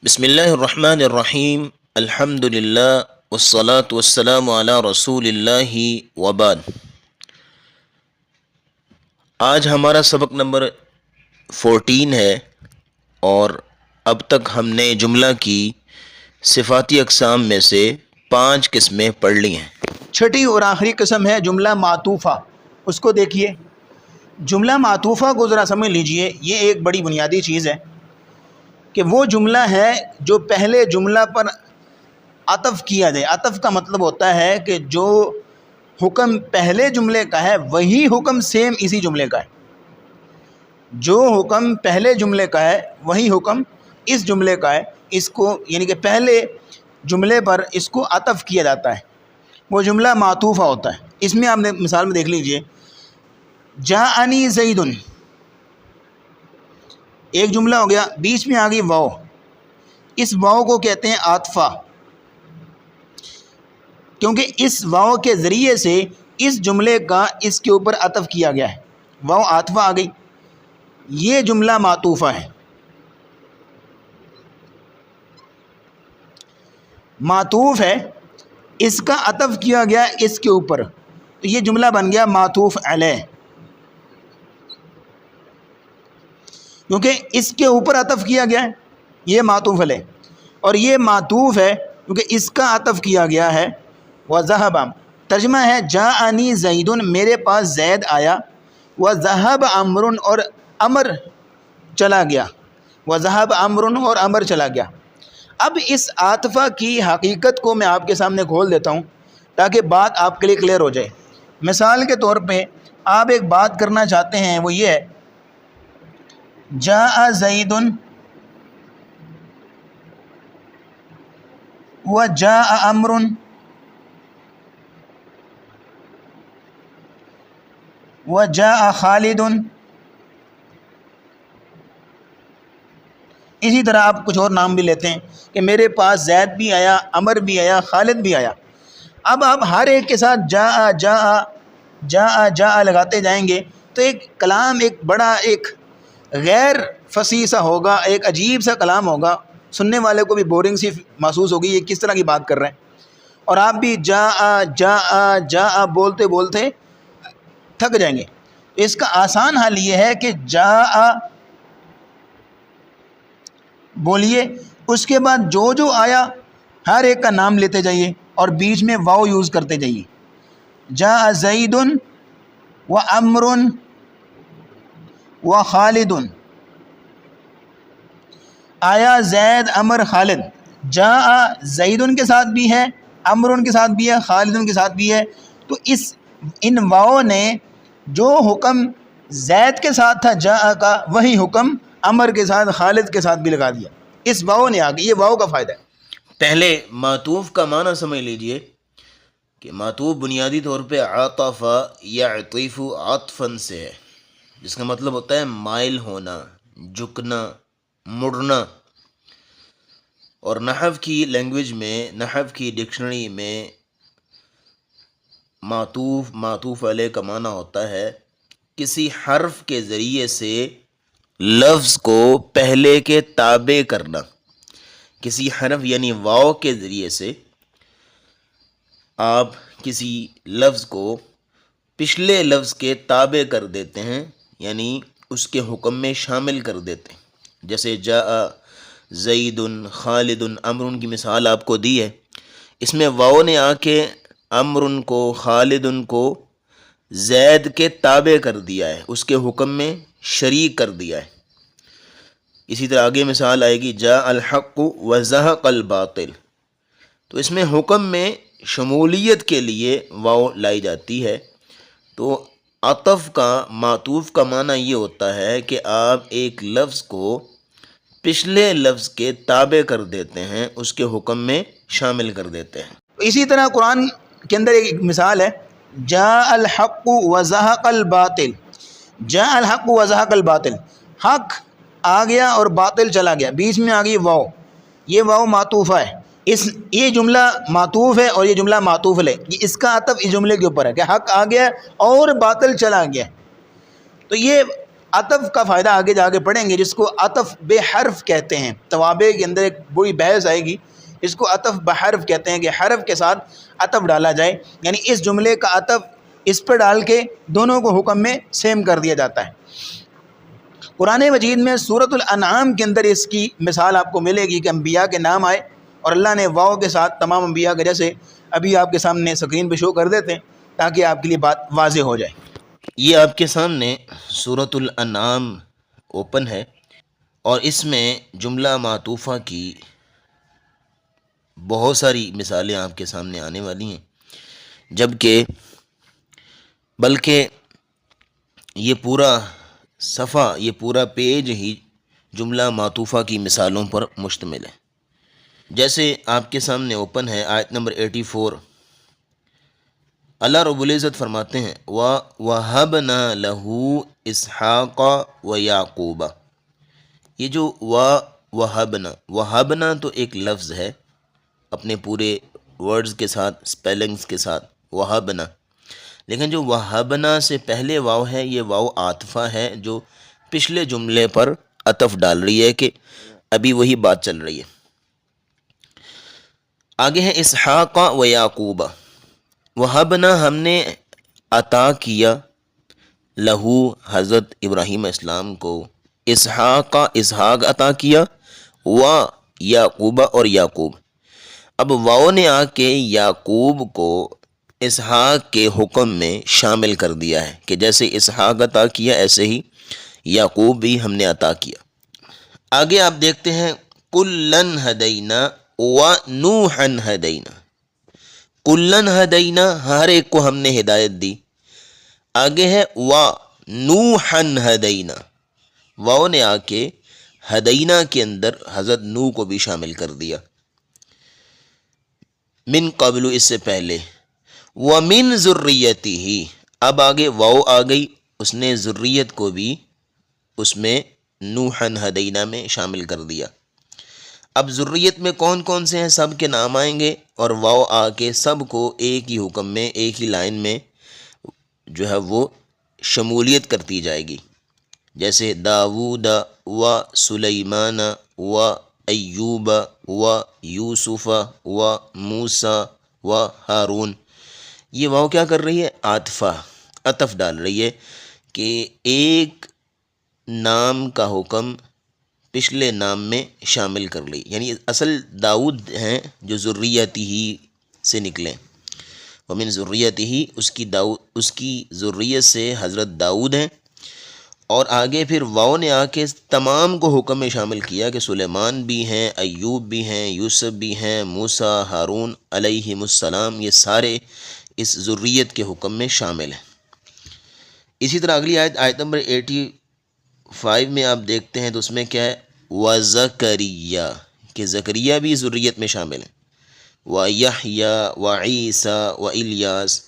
بسم اللہ الرحمن الرحیم الحمد للہ والصلاة والسلام علی رسول اللہ وبعد۔ آج ہمارا سبق نمبر 14 ہے اور اب تک ہم نے جملہ کی صفاتی اقسام میں سے 5 قسمیں پڑھ لی ہیں۔ چھٹی اور آخری قسم ہے جملہ معطوفہ۔ اس کو دیکھیے، جملہ معطوفہ کو ذرا سمجھ لیجئے۔ یہ ایک بڑی بنیادی چیز ہے کہ وہ جملہ ہے جو پہلے جملہ پر عطف کیا جائے۔ عطف کا مطلب ہوتا ہے کہ جو حکم پہلے جملے کا ہے وہی حکم سیم اسی جملے کا ہے۔ جو حکم پہلے جملے کا ہے وہی حکم اس جملے کا ہے۔ اس کو یعنی کہ پہلے جملے پر اس کو عطف کیا جاتا ہے، وہ جملہ معطوفہ ہوتا ہے۔ اس میں آپ نے مثال میں دیکھ لیجئے، جاءنی زیدن، ایک جملہ ہو گیا، بیچ میں آ گئی واو۔ اس واو کو کہتے ہیں عاطفہ، کیونکہ اس واو کے ذریعے سے اس جملے کا اس کے اوپر عطف کیا گیا ہے۔ واو عاطفہ آ گئی، یہ جملہ معطوفہ ہے۔ معطوف ہے، اس کا عطف کیا گیا اس کے اوپر، تو یہ جملہ بن گیا معطوف علیہ، کیونکہ اس کے اوپر عطف کیا گیا ہے، یہ معطوف علیہ۔ اور یہ معطوف ہے کیونکہ اس کا عطف کیا گیا ہے۔ وَذَهَبَ، ترجمہ ہے جاءنی زیدن، میرے پاس زید آیا۔ وَذَهَبَ عمرٌ، اور عمر چلا گیا۔ وَذَهَبَ عمرٌ، اور عمر چلا گیا۔ اب اس عاطفہ کی حقیقت کو میں آپ کے سامنے کھول دیتا ہوں تاکہ بات آپ کے لیے کلیئر ہو جائے۔ مثال کے طور پہ آپ ایک بات کرنا چاہتے ہیں، وہ یہ ہے، جاء زید وجاء عمر وجاء خالد۔ اسی طرح آپ کچھ اور نام بھی لیتے ہیں کہ میرے پاس زید بھی آیا، عمر بھی آیا، خالد بھی آیا۔ اب آپ ہر ایک کے ساتھ جاء جاء جاء جاء لگاتے جائیں گے تو ایک کلام ایک بڑا ایک غیر فصیح سا ہوگا، ایک عجیب سا کلام ہوگا، سننے والے کو بھی بورنگ سی محسوس ہوگی، یہ کس طرح کی بات کر رہے ہیں۔ اور آپ بھی جاء جاء جاء بولتے بولتے تھک جائیں گے۔ اس کا آسان حل یہ ہے کہ جاء بولیے، اس کے بعد جو جو آیا ہر ایک کا نام لیتے جائیے اور بیچ میں واو یوز کرتے جائیے۔ جاء زید و عمر و خالد، آیا زید عمر خالد۔ جاء زیدن کے ساتھ بھی ہے، عمرن کے ساتھ بھی ہے، خالدن کے ساتھ بھی ہے، تو ان واو نے جو حکم زید کے ساتھ تھا جاء کا، وہی حکم عمر کے ساتھ خالد کے ساتھ بھی لگا دیا۔ اس واو نے آگے، یہ واو کا فائدہ ہے۔ پہلے معطوف کا معنی سمجھ لیجئے کہ معطوف بنیادی طور پہ عطف یعطف عطفا سے ہے، جس کا مطلب ہوتا ہے مائل ہونا، جھکنا، مڑنا۔ اور نحو کی لینگویج میں، نحو کی ڈکشنری میں معطوف علیہ کا معنی ہوتا ہے کسی حرف کے ذریعے سے لفظ کو پہلے کے تابع کرنا۔ کسی حرف یعنی واو کے ذریعے سے آپ کسی لفظ کو پچھلے لفظ کے تابع کر دیتے ہیں، یعنی اس کے حکم میں شامل کر دیتے ہیں۔ جیسے جاء زید خالد عمر کی مثال آپ کو دی ہے، اس میں واو نے آ کے عمر کو، خالد کو زید کے تابع کر دیا ہے، اس کے حکم میں شریک کر دیا ہے۔ اسی طرح آگے مثال آئے گی جاء الحق وزہق الباطل، تو اس میں حکم میں شمولیت کے لیے واو لائی جاتی ہے۔ تو عطف کا، معطوف کا معنی یہ ہوتا ہے کہ آپ ایک لفظ کو پچھلے لفظ کے تابع کر دیتے ہیں، اس کے حکم میں شامل کر دیتے ہیں۔ اسی طرح قرآن کے اندر ایک مثال ہے، جاء الحق وزہق الباطل۔ جاء الحق وزہق الباطل، حق آ گیا اور باطل چلا گیا، بیچ میں آ گئی واو، یہ واو معطوفہ ہے۔ یہ جملہ معطوف ہے اور یہ جملہ معطوف ہے، اس کا عطف اس جملے کے اوپر ہے کہ حق آ گیا اور باطل چلا گیا۔ تو یہ عطف کا فائدہ آگے جا کے پڑھیں گے، جس کو عطف بے حرف کہتے ہیں۔ توابع کے اندر ایک بڑی بحث آئے گی، اس کو عطف بحرف کہتے ہیں کہ حرف کے ساتھ عطف ڈالا جائے، یعنی اس جملے کا عطف اس پہ ڈال کے دونوں کو حکم میں سیم کر دیا جاتا ہے۔ قرآن مجید میں سورۃ الانعام کے اندر اس کی مثال آپ کو ملے گی کہ انبیاء کے نام آئے اور اللہ نے واو کے ساتھ تمام انبیاء کے، جیسے ابھی آپ کے سامنے اسکرین پہ شو کر دیتے ہیں تاکہ آپ کے لیے بات واضح ہو جائے۔ یہ آپ کے سامنے سورۃ الانعام اوپن ہے اور اس میں جملہ معطوفہ کی بہت ساری مثالیں آپ کے سامنے آنے والی ہیں، بلکہ یہ پورا صفحہ، یہ پورا پیج ہی جملہ معطوفہ کی مثالوں پر مشتمل ہے۔ جیسے آپ کے سامنے اوپن ہے آیت نمبر 84، اللہ رب العزت فرماتے ہیں وَوَهَبْنَا لَهُ إِسْحَاقَ وَيَعْقُوبَ۔ یہ جو وَهَبْنَا تو ایک لفظ ہے اپنے پورے ورڈز کے ساتھ، سپیلنگز کے ساتھ، وَهَبْنَا، لیکن جو وَهَبْنَا سے پہلے واو ہے، یہ واو عاطفہ ہے جو پچھلے جملے پر عطف ڈال رہی ہے کہ ابھی وہی بات چل رہی ہے۔ آگے ہے اسحاق و یعقوب، وَهَبْنَا ہم نے عطا کیا، لہو حضرت ابراہیم اسلام کو، اسحاق عطا کیا، و یعقوب اور یعقوب۔ اب واو نے آ کے یعقوب کو اسحاق کے حکم میں شامل کر دیا ہے کہ جیسے اسحاق عطا کیا ایسے ہی یعقوب بھی ہم نے عطا کیا۔ آگے آپ دیکھتے ہیں کُلًّا ہدینا وَنُوحًا ہدینا، کُلًّا ہدینا ہر ایک کو ہم نے ہدایت دی۔ آگے ہے وَنُوحًا ہدینا، واو نے آ کے ہدینا کے اندر حضرت نوح کو بھی شامل کر دیا، من قبل اس سے پہلے، وَمِن ذُرِّيَّتِهِ اب آگے واو آ گئی، اس نے ذریت کو بھی اس میں نوحًا ہدینا میں شامل کر دیا۔ اب ذریت میں کون کون سے ہیں سب کے نام آئیں گے اور واو آ کے سب کو ایک ہی حکم میں، ایک ہی لائن میں جو ہے وہ شمولیت کرتی جائے گی، جیسے داود و سلیمان و ایوب و یوسف و موسیٰ و ہارون۔ یہ واو کیا کر رہی ہے؟ عاطفہ، عطف ڈال رہی ہے کہ ایک نام کا حکم پچھلے نام میں شامل کر لی، یعنی اصل داؤد ہیں جو ذریتی ہی سے نکلیں، ومن ذریتی ہی اس کی ذریت سے حضرت داؤد ہیں، اور آگے پھر واو نے آ کے تمام کو حکم میں شامل کیا کہ سلیمان بھی ہیں، ایوب بھی ہیں، یوسف بھی ہیں، موسیٰ، ہارون علیہم السلام، یہ سارے اس ذریت کے حکم میں شامل ہیں۔ اسی طرح اگلی آیت نمبر 85 میں آپ دیکھتے ہیں تو اس میں کیا ہے؟ وَزَكَرِيَّا کہ زکریا بھی ذریت میں شامل ہیں، وَيَحْيَا وَعِيسَى وَإِلْيَاسَ۔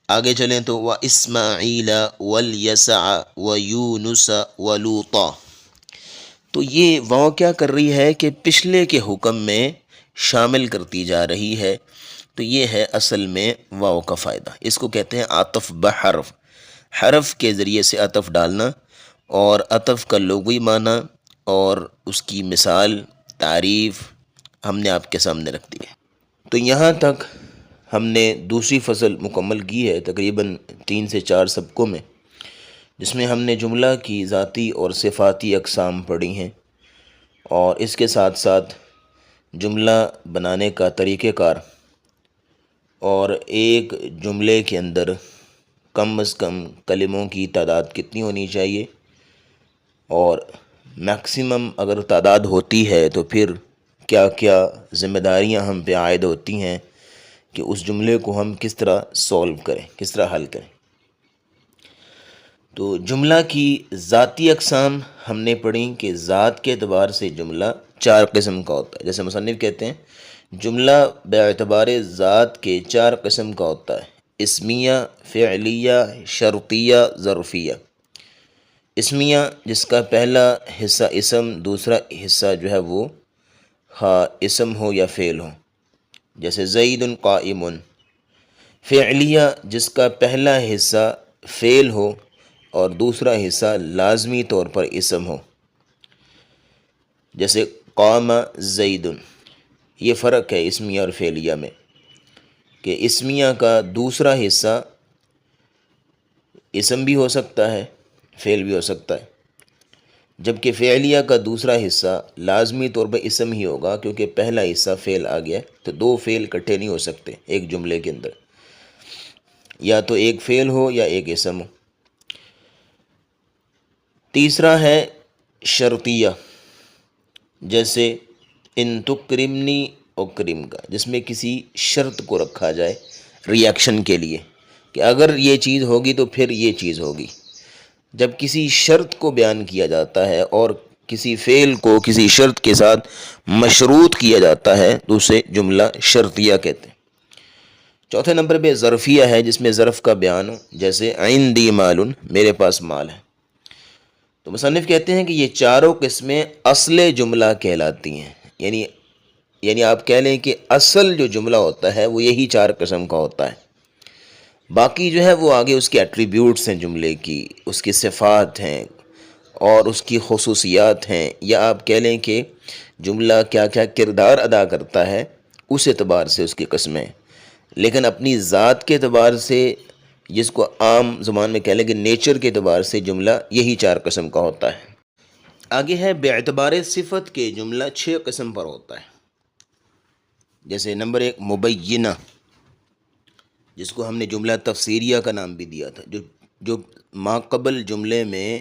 آگے چلیں تو وَإِسْمَاعِيلَ وَالْيَسَعَ وَيُونُسَ وَلُوطًا۔ تو یہ واو کیا کر رہی ہے کہ پچھلے کے حکم میں شامل کرتی جا رہی ہے، تو یہ ہے اصل میں واو کا فائدہ، اس کو کہتے ہیں عطف بحرف، حرف کے ذریعے سے عطف ڈالنا، اور عطف کا لغوی معنی اور اس کی مثال، تعریف ہم نے آپ کے سامنے رکھ دی ہے۔ تو یہاں تک ہم نے دوسری فصل مکمل کی ہے تقریباً 3 سے 4 سبقوں میں، جس میں ہم نے جملہ کی ذاتی اور صفاتی اقسام پڑھی ہیں، اور اس کے ساتھ ساتھ جملہ بنانے کا طریقہ کار، اور ایک جملے کے اندر کم از کم کلموں کی تعداد کتنی ہونی چاہیے، اور میکسیمم اگر تعداد ہوتی ہے تو پھر کیا کیا ذمہ داریاں ہم پہ عائد ہوتی ہیں کہ اس جملے کو ہم کس طرح سولو کریں، کس طرح حل کریں۔ تو جملہ کی ذاتی اقسام ہم نے پڑھی کہ ذات کے اعتبار سے جملہ 4 قسم کا ہوتا ہے، جیسے مصنف کہتے ہیں جملہ بے اعتبار ذات کے 4 قسم کا ہوتا ہے: اسمیہ، فعلیہ، شرطیہ، ظرفیہ۔ اسمیہ جس کا پہلا حصہ اسم، دوسرا حصہ جو ہے وہ اسم ہو یا فعل ہو، جیسے زید قائم۔ فعلیہ جس کا پہلا حصہ فعل ہو اور دوسرا حصہ لازمی طور پر اسم ہو، جیسے قام زید، یہ فرق ہے اسمیہ اور فعلیہ میں کہ اسمیہ کا دوسرا حصہ اسم بھی ہو سکتا ہے، فعل بھی ہو سکتا ہے، جبکہ فعلیہ کا دوسرا حصہ لازمی طور پر اسم ہی ہوگا، کیونکہ پہلا حصہ فعل آ گیا ہے تو دو فعل اکٹھے نہیں ہو سکتے ایک جملے کے اندر، یا تو ایک فعل ہو یا ایک اسم ہو۔ تیسرا ہے شرطیہ، جیسے ان تکرمنی اکرم کا، جس میں کسی شرط کو رکھا جائے ریاکشن کے لیے کہ اگر یہ چیز ہوگی تو پھر یہ چیز ہوگی۔ جب کسی شرط کو بیان کیا جاتا ہے اور کسی فعل کو کسی شرط کے ساتھ مشروط کیا جاتا ہے تو اسے جملہ شرطیہ کہتے ہیں۔ چوتھے نمبر پہ ظرفیہ ہے، جس میں ظرف کا بیان ہو، جیسے عندی مال، میرے پاس مال ہے۔ تو مصنف کہتے ہیں کہ یہ چاروں قسمیں اصل جملہ کہلاتی ہیں، یعنی آپ کہہ لیں کہ اصل جو جملہ ہوتا ہے وہ یہی چار قسم کا ہوتا ہے، باقی جو ہے وہ آگے اس کے ایٹریبیوٹس ہیں جملے کی، اس کی صفات ہیں اور اس کی خصوصیات ہیں، یا آپ کہہ لیں کہ جملہ کیا کیا کردار ادا کرتا ہے اس اعتبار سے اس کی قسمیں، لیکن اپنی ذات کے اعتبار سے، جس کو عام زبان میں کہہ لیں کہ نیچر کے اعتبار سے جملہ یہی چار قسم کا ہوتا ہے۔ آگے ہے بے اعتبار صفت کے جملہ 6 قسم پر ہوتا ہے، جیسے نمبر 1 مبینہ، جس کو ہم نے جملہ تفسیریہ کا نام بھی دیا تھا، جو ماقبل جملے میں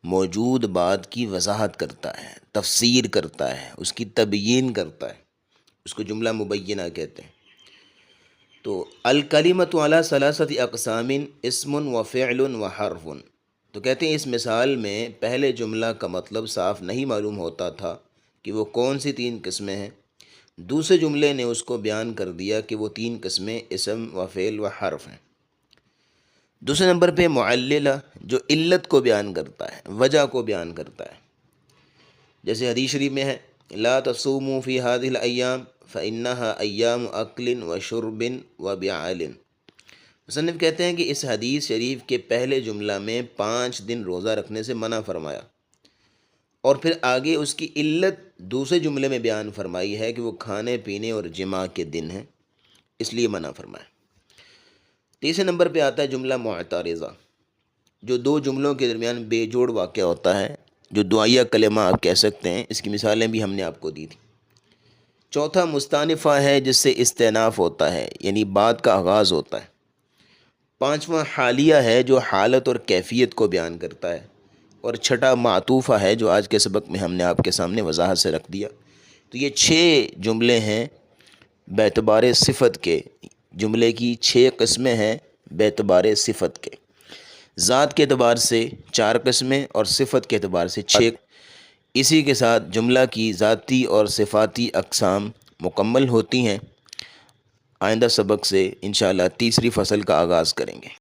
موجود بات کی وضاحت کرتا ہے، تفسیر کرتا ہے، اس کی تبیین کرتا ہے، اس کو جملہ مبینہ کہتے ہیں۔ تو الکلمۃ علی ثلاثۃ اقسام اسم و فعل و حرف، تو کہتے ہیں اس مثال میں پہلے جملہ کا مطلب صاف نہیں معلوم ہوتا تھا کہ وہ کون سی 3 قسمیں ہیں، دوسرے جملے نے اس کو بیان کر دیا کہ وہ 3 قسمیں اسم و فعل و حرف ہیں۔ دوسرے نمبر پہ معللہ، جو علت کو بیان کرتا ہے، وجہ کو بیان کرتا ہے، جیسے حدیث شریف میں ہے لا تصوموا فی هذه الايام فانها ایام اکل و شرب و بعال۔ مصنف کہتے ہیں کہ اس حدیث شریف کے پہلے جملہ میں 5 دن روزہ رکھنے سے منع فرمایا، اور پھر آگے اس کی علت دوسرے جملے میں بیان فرمائی ہے کہ وہ کھانے پینے اور جماع کے دن ہیں، اس لیے منع فرمایا۔ تیسرے نمبر پہ آتا ہے جملہ معترضہ، جو 2 جملوں کے درمیان بے جوڑ واقع ہوتا ہے، جو دعائیہ کلمہ آپ کہہ سکتے ہیں، اس کی مثالیں بھی ہم نے آپ کو دی تھیں۔ چوتھا مستانفہ ہے، جس سے استئناف ہوتا ہے، یعنی بات کا آغاز ہوتا ہے۔ پانچواں حالیہ ہے، جو حالت اور کیفیت کو بیان کرتا ہے، اور چھٹا معطوفہ ہے، جو آج کے سبق میں ہم نے آپ کے سامنے وضاحت سے رکھ دیا۔ تو یہ 6 جملے ہیں بے اعتبار صفت کے، جملے کی 6 قسمیں ہیں بے اعتبار صفت کے، ذات کے اعتبار سے 4 قسمیں اور صفت کے اعتبار سے 6۔ اسی کے ساتھ جملہ کی ذاتی اور صفاتی اقسام مکمل ہوتی ہیں۔ آئندہ سبق سے انشاءاللہ تیسری فصل کا آغاز کریں گے۔